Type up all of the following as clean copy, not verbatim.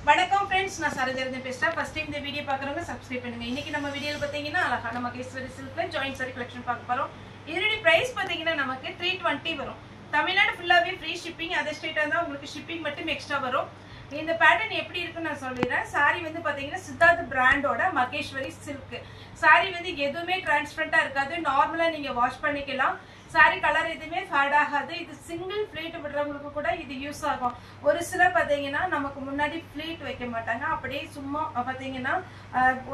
வணக்கம் ஃப்ரெண்ட்ஸ், நான் சரோஜா பேசுறேன். ஃபர்ஸ்ட் டைம் இந்த வீடியோ பார்க்குறவங்க சப்ஸ்கிரைப் பண்ணுங்க. இன்னைக்கு நம்ம வீடியோவில் பார்த்தீங்கன்னா அழகான மகேஸ்வரி சில்க்ல ஜாயிண்ட் சாரி கலெக்ஷன் பார்க்க போறோம். இதனுடைய பிரைஸ் பார்த்தீங்கன்னா நமக்கு 320 வரும். தமிழ்நாடு ஃபுல்லாவே ஃப்ரீ ஷிப்பிங். அதர் ஸ்டேட்டா இருந்தால் உங்களுக்கு ஷிப்பிங் மட்டும் எக்ஸ்ட்ரா வரும். இந்த பேட்டர்ன் எப்படி இருக்குன்னு நான் சொல்லிடுறேன். சாரி வந்து பார்த்தீங்கன்னா சித்தார்த் பிராண்டோட மகேஸ்வரி சில்க். சாரி வந்து எதுவுமே டிரான்ஸ்பரண்டா இருக்காது. நார்மலா நீங்க வாஷ் பண்ணிக்கலாம். சாரி கலர் எதுவுமே ஃபேட் ஆகாது. இது சிங்கிள் ஃபிளீட் விடுறவங்களுக்கு கூட இது யூஸ் ஆகும். ஒரு சிலர் பார்த்தீங்கன்னா நமக்கு முன்னாடி ஃபிளீட் வைக்க மாட்டாங்க. அப்படியே சும்மா பார்த்தீங்கன்னா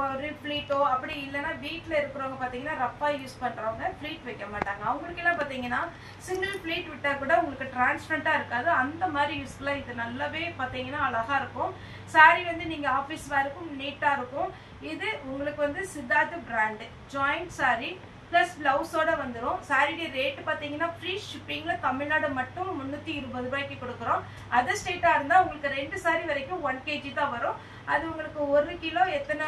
ஒரு ஃபிளீட்டோ அப்படி இல்லைன்னா வீட்டில் இருக்கிறவங்க பார்த்தீங்கன்னா ரஃபா யூஸ் பண்றவங்க ஃபிளீட் வைக்க மாட்டாங்க. அவங்களுக்கு எல்லாம் பார்த்தீங்கன்னா சிங்கிள் ஃபிளீட் விட்டா கூட உங்களுக்கு டிரான்ஸ்பரண்டா இருக்காது. அந்த மாதிரி யூஸ்ஃபுல்லா இது நல்லாவே பார்த்தீங்கன்னா அழகா இருக்கும். சாரி வந்து நீங்க ஆஃபீஸ் வேருக்கும் நீட்டா இருக்கும். இது உங்களுக்கு வந்து Siddharth brand joint sari plus பிளவுஸோட வந்துடும். சாரியுடைய ரேட் பார்த்தீங்கன்னா ஃப்ரீ ஷிப்பிங்ல தமிழ்நாடு மட்டும் 320 ரூபாய்க்கு கொடுக்குறோம். அதர் ஸ்டேட்டா இருந்தா உங்களுக்கு 2 சாரி வரைக்கும் 1 kg தான் வரும். அது உங்களுக்கு 1 கிலோ எத்தனை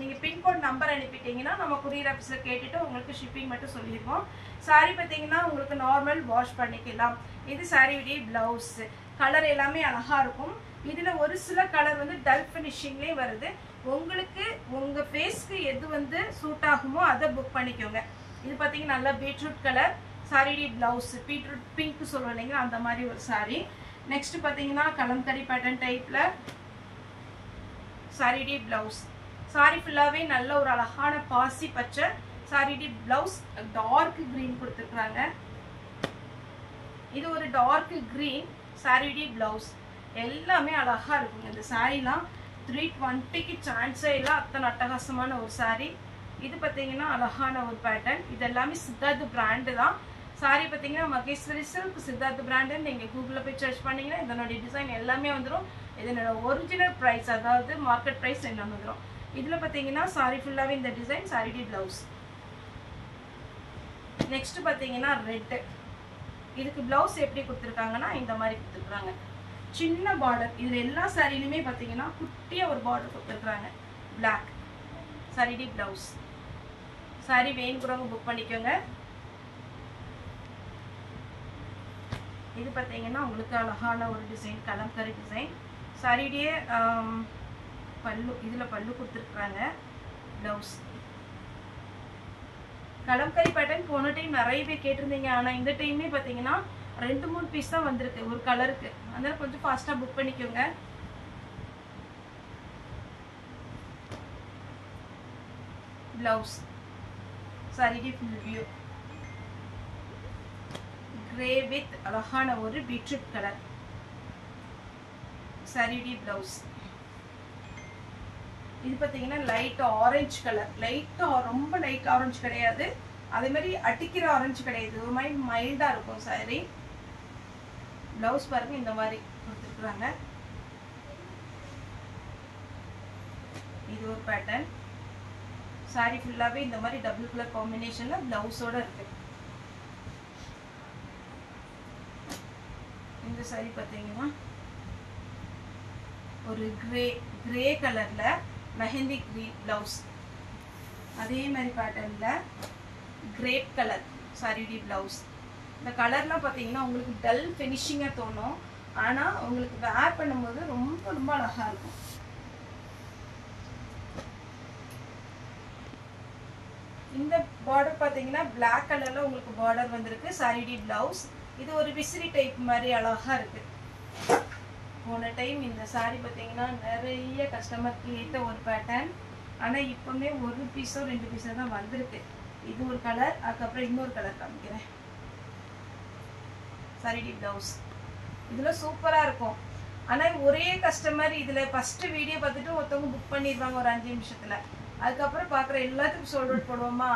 நீங்க பின்கோட் நம்பர் அனுப்பிட்டீங்கன்னா நம்ம கொரியர் ஆஃபீஸ்ல கேட்டுட்டு உங்களுக்கு ஷிப்பிங் மட்டும் சொல்லிடுவோம். சாரி பார்த்தீங்கன்னா உங்களுக்கு நார்மல் வாஷ் பண்ணிக்கலாம். இது சாரியுடைய பிளவுஸ். கலர் எல்லாமே அழகா இருக்கும். இதுல ஒரு சில கலர் வந்து டல் ஃபினிஷிங்லேயே வருது. உங்களுக்கு உங்க ஃபேஸ்க்கு எது வந்து சூட் ஆகுமோ அதை புக் பண்ணிக்கோங்க. இது பார்த்தீங்கன்னா நல்லா beetroot colour sorry blouse. Beetroot pink சொல்லுவோம் இல்லைங்களா, அந்த மாதிரி ஒரு சாரி. நெக்ஸ்ட் பார்த்தீங்கன்னா கலம்கரி பேட்டர்ன் டைப்ல சாரி பிளவுஸ். சாரி ஃபுல்லாவே நல்ல ஒரு அழகான பாசி பச்சை சாரி பிளவுஸ். டார்க் கிரீன் கொடுத்துருக்காங்க. இது ஒரு டார்க் கிரீன் சாரி பிளவுஸ். எல்லாமே அழகா இருக்குங்க. இந்த சாரிலாம் 320க்கு சான்ஸே இல்லை. அத்தனை அட்டகாசமான ஒரு சாரி. இது பார்த்தீங்கன்னா அழகான ஒரு பேட்டர்ன். இது எல்லாமே சித்தார்த் பிராண்டு தான். சாரி பார்த்தீங்கன்னா மகேஸ்வரி சில்க் சித்தார்த் பிராண்டு. நீங்கள் கூகுளில் போய் சர்ச் பண்ணீங்கன்னா இதனுடைய டிசைன் எல்லாமே வந்துடும். இதனோட ஒரிஜினல் ப்ரைஸ் அதாவது மார்க்கெட் ப்ரைஸ் என்ன வந்துடும். இதில் பார்த்தீங்கன்னா சாரி ஃபுல்லாகவே இந்த டிசைன் சாரி பிளவுஸ். நெக்ஸ்ட் பார்த்தீங்கன்னா ரெட்டு. இதுக்கு பிளவுஸ் எப்படி கொடுத்துருக்காங்கன்னா இந்த மாதிரி கொடுத்துருக்காங்க. சின்ன பார்டர். இதுல எல்லா சாரிலுமே பாத்தீங்கன்னா குட்டியா ஒரு பார்டர் கொடுத்துருக்காங்க. Black sari blouse. சாரி வேணுங்கிறவங்க புக் பண்ணிக்கோங்க. இது பாத்தீங்கன்னா உங்களுக்கு அழகான ஒரு டிசைன், கலம்கரி டிசைன். சாரியுடைய பல்லு. இதுல பல்லு கொடுத்துருக்காங்க. Blouse kalamkari pattern. போன டைம் நிறைய பேர் கேட்டிருந்தீங்க. ஆனா இந்த டைமே பாத்தீங்கன்னா 2-3 பீஸ் தான் வந்திருக்கு ஒரு கலருக்கு. அதனால கொஞ்சம் ஃபாஸ்டா புக் பண்ணிக்கோங்க. Blouse sorry full view grey with அழகான ஒரு பீட்ரூட் கலர் சாரி பிளவுஸ். இது பார்த்தீங்கன்னா லைட் ஆரஞ்சு கலர். லைட்டா ரொம்ப லைட் ஆரஞ்சு கிடையாது, அதே மாதிரி அடிக்கிற ஆரஞ்சு கிடையாது. ஒரு மாதிரி மைல்டா இருக்கும் சாரி. பிளவுஸ் பாருங்க இந்த மாதிரி கொடுத்துருக்குறாங்க. இது ஒரு பேட்டர்ன். சாரி ஃபுல்லாவே இந்த மாதிரி டபுள் கலர் காம்பினேஷன்ல பிளவுஸோட இருக்கு. இந்த சாரி பார்த்தீங்கன்னா ஒரு கிரே கலர்ல மெஹந்தி கிரீன் பிளவுஸ். அதே மாதிரி பேட்டர்ன்ல கிரேப் கலர் சாரி பிளவுஸ். இந்த கலர்லாம் பார்த்தீங்கன்னா உங்களுக்கு டல் ஃபினிஷிங்காக தோணும். ஆனால் உங்களுக்கு வேர் பண்ணும்போது ரொம்ப ரொம்ப அழகா இருக்கும். இந்த பார்டர் பார்த்தீங்கன்னா பிளாக் கலர்ல உங்களுக்கு பார்டர் வந்திருக்கு. Sorry blouse. இது ஒரு விசிறி டைப் மாதிரி அழகா இருக்கு. போன டைம் இந்த சாரி பார்த்தீங்கன்னா நிறைய கஸ்டமர் கேட்ட ஒரு பேட்டர்ன். ஆனால் இப்போவுமே ஒரு பீஸோ 2 பீஸோ தான் வந்திருக்கு. இது ஒரு கலர், அதுக்கப்புறம் இன்னொரு கலர் காமிக்கிறேன். Sorry blouse. இதுல சூப்பரா இருக்கும். ஆனா ஒரே கஸ்டமர் இதுல ஃபர்ஸ்ட் வீடியோ பார்த்துட்டு ஒருத்தவங்க புக் பண்ணிடுவாங்க ஒரு 5 நிமிஷத்துல. அதுக்கப்புறம் பாக்குற எல்லாத்துக்கும் சோல்ட் அவுட் போடுவோமா,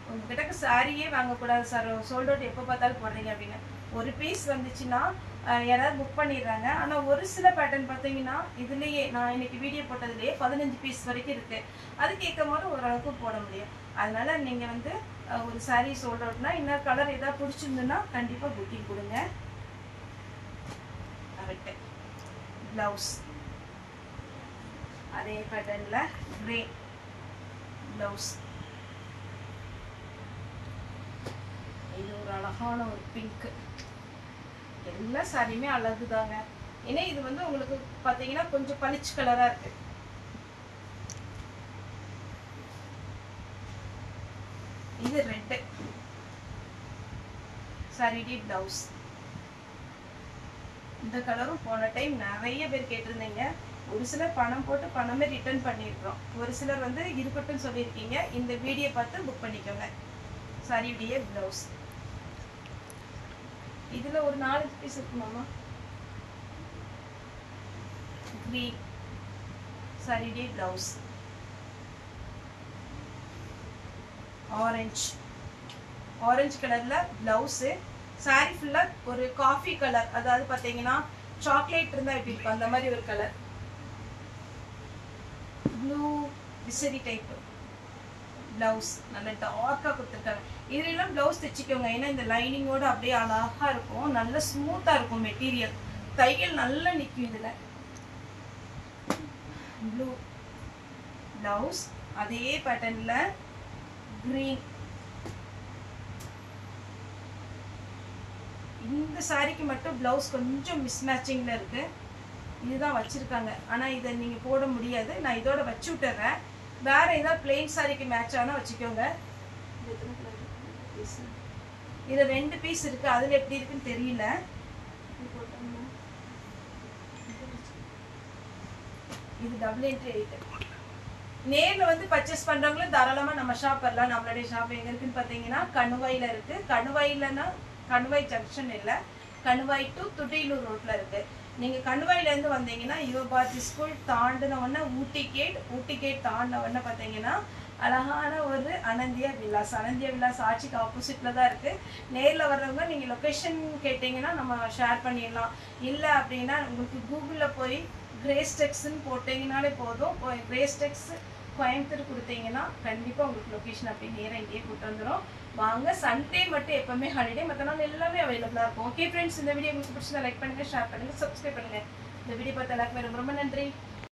உங்ககிட்ட சாரியே வாங்கக்கூடாது சார், சோல்ட் அவுட் எப்போ பார்த்தாலும் போடுறீங்க அப்படின்னு. ஒரு பீஸ் வந்துச்சுன்னா யாராவது புக் பண்ணிடுறாங்க. ஆனா ஒரு சில பேட்டர்ன் பார்த்தீங்கன்னா இதுலயே நான் இன்னைக்கு வீடியோ போட்டதுலயே 15 பீஸ் வரைக்கும் இருக்கு. அது கேட்கும் போது ஓரளவுக்கு போட முடியும். அதனால நீங்க வந்து ஒரு சாரி சோல்ட் அவுட்னா இன்னொரு கலர் ஏதாவது பிடிச்சிருந்துன்னா கண்டிப்பா புக்கிங் கொடுங்க. பிளவுஸ் அதே பேட்டர்ன்ல கிரே பிளவுஸ். இது ஒரு அழகான ஒரு பிங்க். எல்லா சாரியுமே அழகுதாங்க. ஏன்னா இது வந்து உங்களுக்கு பாத்தீங்கன்னா கொஞ்சம் பளிச்சு கலரா இருக்கு. இது ரெட் சாரிடி பிளவுஸ். இந்த கலரும் போன டைம் நிறைய பேர் கேட்டிருந்தீங்க. ஒரு சிலர் பணம் போட்டு பணமே ரிட்டர்ன் பண்ணிருக்கோம். ஒரு சிலர் வந்து இருக்கட்டும் சொல்லியிருக்கீங்க. இந்த வீடியோ பார்த்து புக் பண்ணிக்கோங்க. சாரிடியே பிளவுஸ். இதுல ஒரு 4 பீஸ் இருக்குமாமா. green சாரிடியே பிளவுஸ். ஆரஞ்சு கலர்ல பிளவுஸ். சாரி ஃபுல்லா ஒரு காஃபி கலர், அதாவது பாத்தீங்கன்னா சாக்லேட் இருந்தா எப்படி இருக்கும் அந்த மாதிரி ஒரு கலர். ப்ளூ விசரி டைப் பிளவுஸ், நல்ல டார்க்கா கொடுத்துருக்காங்க. இதுலாம் பிளவுஸ் தைச்சிக்கோங்க. ஏன்னா இந்த லைனிங்கோட அப்படியே அழகா இருக்கும், நல்ல ஸ்மூத்தா இருக்கும் மெட்டீரியல். தையல் நல்லா நிற்கும் இதுல. ப்ளூ பிளவுஸ், அதே பேட்டர்ன்ல கிரீன். இந்த சாரிக்கு மட்டும் பிளவுஸ் கொஞ்சம் மிஸ்மேட்சிங்ல இருக்கு. இதுதான் வச்சிருக்காங்க. ஆனா இதை நீங்க போட முடியாது. நான் இதோட வச்சு விட்டுறேன். வேற ஏதாவது பிளெயின் சாரிக்கு மேட்ச் ஆனா வச்சுக்கோங்க. இது 2 பீஸ் இருக்கு. அதுல எப்படி இருக்குன்னு தெரியல. இது டபுள் என்ட்ரி 8. நேர்ல வந்து பர்ச்சேஸ் பண்றவங்களும் தாராளமா நம்ம ஷாப் வரலாம். நம்மளுடைய ஷாப் எங்க இருக்குன்னு பாத்தீங்கன்னா கணுவாயில இருக்கு. கணுவாயிலன்னா கணுவாய் ஜங்ஷன் இல்ல, கணுவாய் டு துடியலூர் ரோட்ல இருக்கு. நீங்க கணுவாயில இருந்து வந்தீங்கன்னா யுவபாரதி ஸ்கூல் தாண்டின உடனே ஊட்டி கேட் தாண்டின உடனே பாத்தீங்கன்னா அழகான ஒரு அனந்தியா விலாஸ் ஆட்சிக்கு ஆப்போசிட்ல தான் இருக்கு. நேர்ல வர்றவங்க நீங்க லொகேஷன் கேட்டீங்கன்னா நம்ம ஷேர் பண்ணிடலாம். இல்ல அப்படின்னா உங்களுக்கு கூகுள்ல போய் கிரேஸ்டெக்ஸ்ன்னு போட்டீங்கன்னாலே போதும். கிரேஸ்டெக்ஸ் கோயம்புத்தூர் கொடுத்தீங்கன்னா கண்டிப்பா உங்களுக்கு லொகேஷன் அப்படி நேரம் இங்கேயே கூட்டு வந்துடும். வாங்க. சண்டே மட்டும் எப்பவுமே ஹாலிடே, மற்ற நாள் எல்லாமே அவைலபிளா இருக்கும். ஓகே ஃப்ரெண்ட்ஸ், இந்த வீடியோ உங்களுக்கு பிடிச்சதா லைக் பண்ணுங்க, ஷேர் பண்ணுங்க, சப்ஸ்கிரைப் பண்ணுங்க. இந்த வீடியோ பார்த்த எல்லாருக்குமே ரொம்ப ரொம்ப நன்றி.